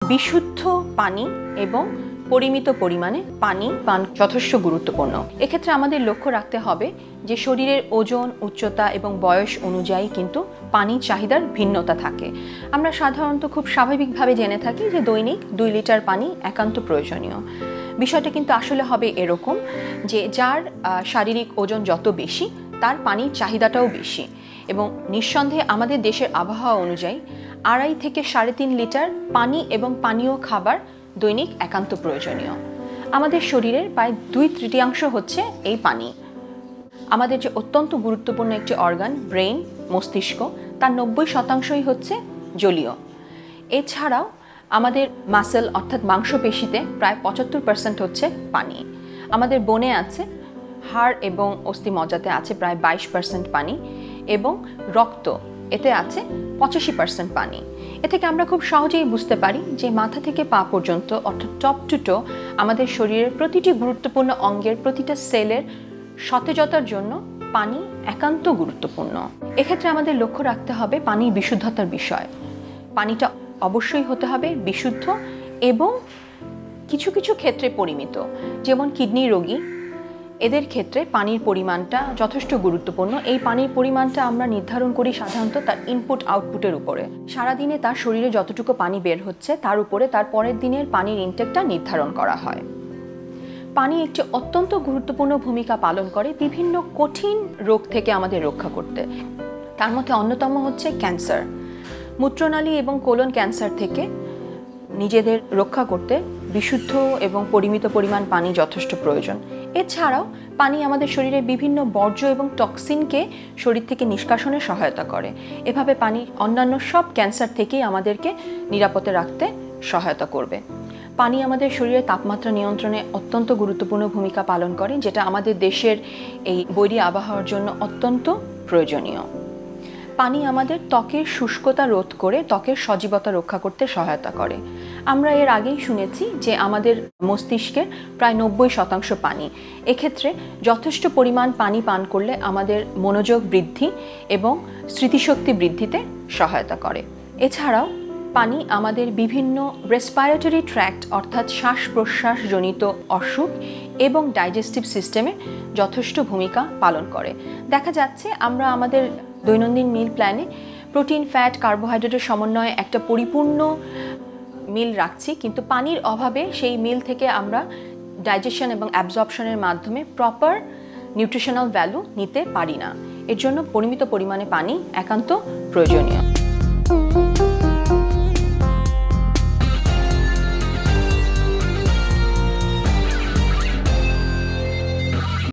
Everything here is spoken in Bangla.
বিশুদ্ধ পানি এবং পরিমিত পরিমাণে পানি পান যথেষ্ট গুরুত্বপূর্ণ। এক্ষেত্রে আমাদের লক্ষ্য রাখতে হবে যে শরীরের ওজন, উচ্চতা এবং বয়স অনুযায়ী কিন্তু পানির চাহিদার ভিন্নতা থাকে। আমরা সাধারণত খুব স্বাভাবিকভাবে জেনে থাকি যে দৈনিক 2 লিটার পানি একান্ত প্রয়োজনীয়। বিষয়টা কিন্তু আসলে হবে এরকম যে যার শারীরিক ওজন যত বেশি তার পানির চাহিদাটাও বেশি, এবং নিঃসন্দেহে আমাদের দেশের আবহাওয়া অনুযায়ী 2.5 থেকে 3.5 লিটার পানি এবং পানীয় খাবার দৈনিক একান্ত প্রয়োজনীয়। আমাদের শরীরের প্রায় 2/3 হচ্ছে এই পানি। আমাদের যে অত্যন্ত গুরুত্বপূর্ণ একটি অর্গান ব্রেইন, মস্তিষ্ক, তার 90% হচ্ছে জলীয়। এছাড়াও আমাদের মাসেল অর্থাৎ মাংসপেশিতে প্রায় 75% হচ্ছে পানি। আমাদের বনে আছে, হাড় এবং অস্থিমজ্জাতে আছে প্রায় 22% পানি, এবং রক্ত এতে আছে 85% পানি। এ থেকে আমরা খুব সহজেই বুঝতে পারি যে মাথা থেকে পা পর্যন্ত অর্থাৎ টপ টু টো আমাদের শরীরের প্রতিটি গুরুত্বপূর্ণ অঙ্গের প্রতিটা সেলের সতেজতার জন্য পানি একান্ত গুরুত্বপূর্ণ। এক্ষেত্রে আমাদের লক্ষ্য রাখতে হবে পানির বিশুদ্ধতার বিষয়। পানিটা অবশ্যই হতে হবে বিশুদ্ধ এবং কিছু কিছু ক্ষেত্রে পরিমিত। যেমন কিডনি রোগী, এদের ক্ষেত্রে পানির পরিমাণটা যথেষ্ট গুরুত্বপূর্ণ। এই পানির পরিমাণটা আমরা নির্ধারণ করি সাধারণত তার ইনপুট আউটপুটের উপরে। সারাদিনে তার শরীরে যতটুকু পানি বের হচ্ছে তার উপরে তার পরের দিনের পানির ইনটেকটা নির্ধারণ করা হয়। পানি একটি অত্যন্ত গুরুত্বপূর্ণ ভূমিকা পালন করে বিভিন্ন কঠিন রোগ থেকে আমাদের রক্ষা করতে। তার মধ্যে অন্যতম হচ্ছে ক্যান্সার। মূত্রনালী এবং কোলন ক্যান্সার থেকে নিজেদের রক্ষা করতে বিশুদ্ধ এবং পরিমিত পরিমাণ পানি যথেষ্ট প্রয়োজন। এছাড়াও পানি আমাদের শরীরে বিভিন্ন বর্জ্য এবং টক্সিনকে শরীর থেকে নিষ্কাশনে সহায়তা করে। এভাবে পানি অন্যান্য সব ক্যান্সার থেকেই আমাদেরকে নিরাপদে রাখতে সহায়তা করবে। পানি আমাদের শরীরে তাপমাত্রা নিয়ন্ত্রণে অত্যন্ত গুরুত্বপূর্ণ ভূমিকা পালন করে, যেটা আমাদের দেশের এই বৈরী আবহাওয়ার জন্য অত্যন্ত প্রয়োজনীয়। পানি আমাদের ত্বকের শুষ্কতা রোধ করে ত্বকের সজীবতা রক্ষা করতে সহায়তা করে। আমরা এর আগেই শুনেছি যে আমাদের মস্তিষ্কের প্রায় 90% পানি। এক্ষেত্রে যথেষ্ট পরিমাণ পানি পান করলে আমাদের মনোযোগ বৃদ্ধি এবং স্মৃতিশক্তি বৃদ্ধিতে সহায়তা করে। এছাড়াও পানি আমাদের বিভিন্ন রেসপিরেটরি ট্র্যাক্ট অর্থাৎ শ্বাস প্রশ্বাসজনিত অসুখ এবং ডাইজেস্টিভ সিস্টেমে যথেষ্ট ভূমিকা পালন করে। দেখা যাচ্ছে আমরা আমাদের দৈনন্দিন মিল প্ল্যানে প্রোটিন, ফ্যাট, কার্বোহাইড্রেটের সমন্বয়ে একটা পরিপূর্ণ মিল রাখছি, কিন্তু পানির অভাবে সেই মিল থেকে আমরা ডাইজেশন এবং অ্যাবজর্পশনের মাধ্যমে প্রপার নিউট্রিশনাল ভ্যালু নিতে পারি না। এর জন্য পরিমিত পরিমাণে পানি একান্ত প্রয়োজনীয়।